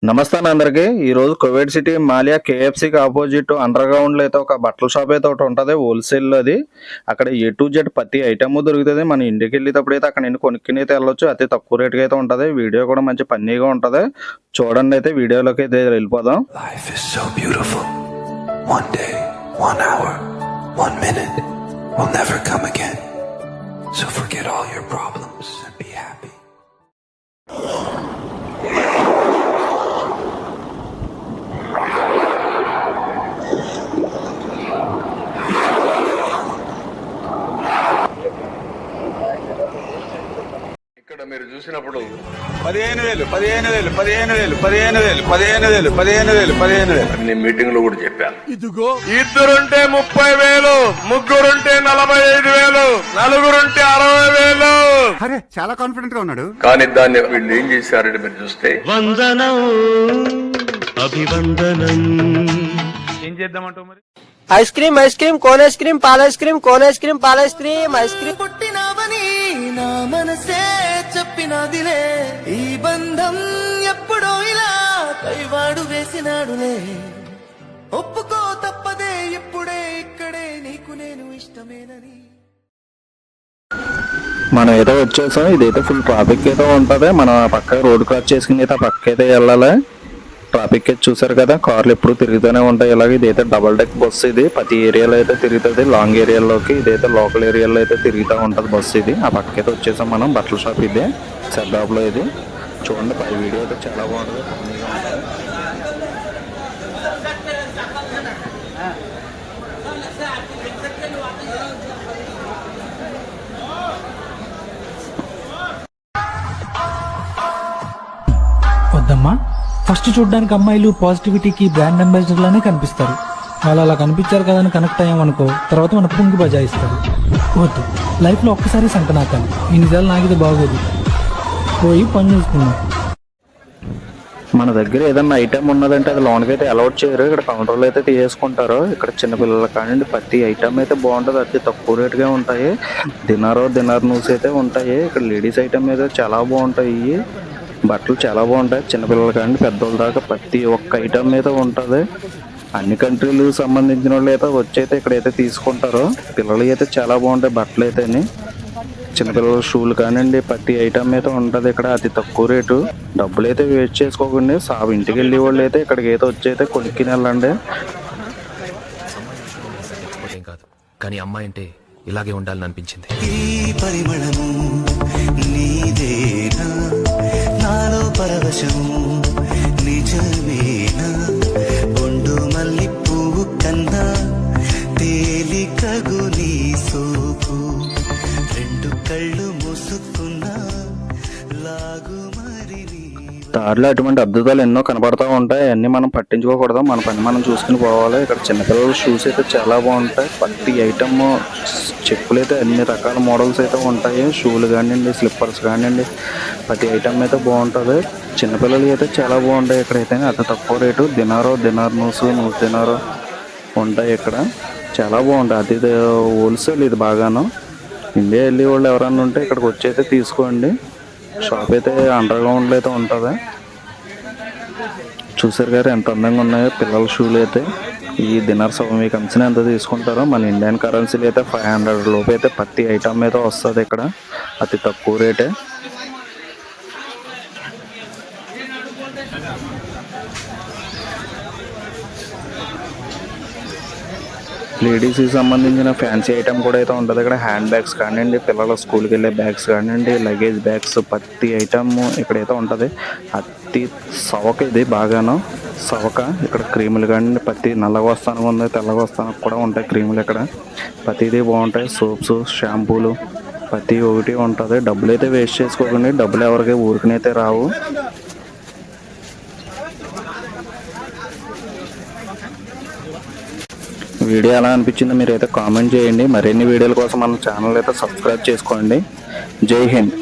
నమస్తే అందరికి. ఈరోజు కువైట్ సిటీ మాలియా కేఎఫ్సీకి ఆపోజిట్ అండర్ గ్రౌండ్లో అయితే ఒక బట్టల షాప్ అయితే ఒకటి ఉంటుంది, హోల్సేల్. అది అక్కడ ఏ టు జెడ్ ప్రతి ఐటమ్ దొరుకుతుంది. మన ఇంటికి వెళ్ళేటప్పుడు అయితే అక్కడ నేను కొనుక్కుని అయితే వెళ్ళొచ్చు. అతి తక్కువ రేటుకి అయితే ఉంటుంది. వీడియో కూడా మంచి ఫన్నీగా ఉంటుంది. చూడండి, అయితే వీడియోలోకి అయితే వెళ్ళిపోదాం. Life is so beautiful. One day, 1 hour, 1 minute will never come again. So forget all your problems and be happy. ఇక్కడ మీరు చూసినప్పుడు 15,000 అన్ని మీటింగ్ లో కూడా చెప్పాను. ఇద్దరుంటే 30,000, ముగ్గురుంటే 45,000, నలుగురుంటే 60,000. అరే చాలా కాన్ఫిడెంట్ గా ఉన్నాడు. కానీ దాన్ని వీళ్ళు ఏం చేశారంటే మీరు చూస్తే వందనం అభివందనం. ఏం చేద్దామంటావు మరి? Ice cream cone ice cream పాల ice cream cone ice cream పాల ఐస్ క్రీమ్ ఐస్ క్రీమ్. పుట్టినవని నా మనసే చెప్పినదిలే, ఈ బంధం ఎప్పుడో ఇలా కైవాడు వేసినాడులే, ఒప్పుకో తప్పదే ఇప్పుడే ఇక్కడే నీకు నేను ఇష్టమేనని. మనం ఏదో వచ్చేసాం. ఇదైతే ఫుల్ ట్రాఫిక్ అయితే ఉంటుంది. మన పక్క రోడ్ క్రాస్ చేసుకుని అయితే పక్క అయితే వెళ్ళాలి. ట్రాఫిక్ అయితే చూసారు కదా, కార్లు ఎప్పుడు తిరుగుతూనే ఉంటాయి. ఇలాగ ఇదైతే డబల్ డెక్ బస్సు. ఇది ప్రతి ఏరియాలో అయితే తిరుగుతుంది. లాంగ్ ఏరియాలోకి, ఇదైతే లోకల్ ఏరియాలో అయితే తిరుగుతూ ఉంటుంది బస్సు ఇది. ఆ పక్క అయితే వచ్చేసాం మనం. బట్టల షాప్ ఇదే సెడ్డాప్లో. ఇది చూడండి, పై వీడియో అయితే చాలా బాగుంటుంది. వద్దమ్మా, ఫస్ట్ చూడడానికి అమ్మాయిలు పాజిటివిటీకి బ్రాండ్ అంబాసిడర్ లానే కనిపిస్తారు. వాళ్ళు అలా కనిపించారు కదా అని కనెక్ట్ అయ్యామనుకో, తర్వాత మన పుంగి బజాయిస్తారు. వద్దు, లైఫ్లో ఒక్కసారి సంకనాకాలి. ఈ నిజాలు నాకిది బాగోదు. పోయి పని చూసుకున్నాం. మన దగ్గర ఏదన్నా ఐటమ్ ఉన్నదంటే అది లోన్కి అయితే అలౌట్ చేయరు. ఇక్కడ కౌంటర్లో అయితే తీసేసుకుంటారు. ఇక్కడ చిన్నపిల్లల కానీ ప్రతి ఐటమ్ అయితే బాగుంటుంది. అతి తక్కువ రేటుగా ఉంటాయి. డిన్నర్ న్యూస్ అయితే ఉంటాయి. ఇక్కడ లేడీస్ ఐటమ్ అయితే చాలా బాగుంటాయి. బట్టలు చాలా బాగుంటాయి. చిన్నపిల్లల కానీ పెద్దోళ్ళ దాకా ప్రతి ఒక్క ఐటమ్ అయితే ఉంటుంది. అన్ని కంట్రీలకు సంబంధించిన వాళ్ళు అయితే వచ్చి అయితే ఇక్కడైతే తీసుకుంటారు. పిల్లలు అయితే చాలా బాగుంటాయి బట్టలు అయితే. చిన్నపిల్లల షూలు కానివ్వండి, ప్రతి ఐటమ్ అయితే ఉంటుంది ఇక్కడ. అతి తక్కువ రేటు. డబ్బులు అయితే వేస్ట్ చేసుకోకండి. ఇంటికి వెళ్ళే వాళ్ళు అయితే ఇక్కడికి అయితే వచ్చి అయితే కొనుక్కుని వెళ్ళండి. కాదు, కానీ అమ్మాయి అంటే ఇలాగే ఉండాలని అనిపించింది. ఈ పరిమళము నీదేనా, నాలో పరవశము నిజమేనా, బొండు మల్లి పువ్వు కన్నా తేలికగు నీ సోకు, రెండు కళ్ళు మూసుకున్నా లాగు మరి నీ. దారిలో అటువంటి అద్భుతాలు ఎన్నో కనబడతా ఉంటాయి. అన్నీ మనం పట్టించుకోకూడదు. మన పని మనం చూసుకుని పోవాలి. ఇక్కడ చిన్నపిల్లల షూస్ అయితే చాలా బాగుంటాయి. ప్రతి ఐటమ్, చెప్పులు అయితే అన్ని రకాల మోడల్స్ అయితే ఉంటాయి. షూలు కానివ్వండి, స్లిప్పర్స్ కానివ్వండి, ప్రతి ఐటమ్ అయితే బాగుంటుంది. చిన్నపిల్లలు అయితే చాలా బాగుంటాయి ఇక్కడైతే. అతి తక్కువ రేటు. డిన్నర్ న్యూస్ ఉంటాయి ఇక్కడ. చాలా బాగుంటాయి. అది హోల్సేల్ ఇది బాగాను. ఇండియా వెళ్ళే వాళ్ళు ఎవరన్నా ఉంటే ఇక్కడికి వచ్చి అయితే తీసుకోండి. షాప్ అయితే అండర్ గ్రౌండ్లో అయితే ఉంటుంది. చూసారు గారు ఎంత అందంగా ఉన్నాయో పిల్లల షూలు అయితే. ఈ డిన్నర్స్ మీకు కంపెనీ ఎంత తీసుకుంటారో. మన ఇండియన్ కరెన్సీలు అయితే 500 లోపు అయితే ప్రతి ఐటమ్ అయితే వస్తుంది ఇక్కడ. అతి తక్కువ రేటే. లేడీస్కి సంబంధించిన ఫ్యాన్సీ ఐటమ్ కూడా అయితే ఉంటుంది ఇక్కడ. హ్యాండ్ బ్యాగ్స్ కానివ్వండి, పిల్లల స్కూల్కి వెళ్ళే బ్యాగ్స్ కానివ్వండి, లగేజ్ బ్యాగ్స్, ప్రతి ఐటమ్ ఇక్కడైతే ఉంటుంది. అతి సవక ఇది బాగాను. సవక ఇక్కడ క్రీములు కానివ్వండి, ప్రతి నల్లగా వస్తానికి ఉంది, తెల్లగా వస్తానికి కూడా ఉంటాయి క్రీములు ఇక్కడ. ప్రతిదీ బాగుంటాయి. సోప్స్, షాంపూలు ప్రతి ఒక్కటి ఉంటుంది. డబ్బులు అయితే వేస్ట్ చేసుకోకండి. డబ్బులు ఎవరికి ఊరికనైతే రావు. వీడియో ఎలా అనిపించిందో మీరు అయితే కామెంట్ చేయండి. మరిన్ని వీడియోల కోసం మన ఛానల్ అయితే సబ్స్క్రైబ్ చేసుకోండి. జై హింద్.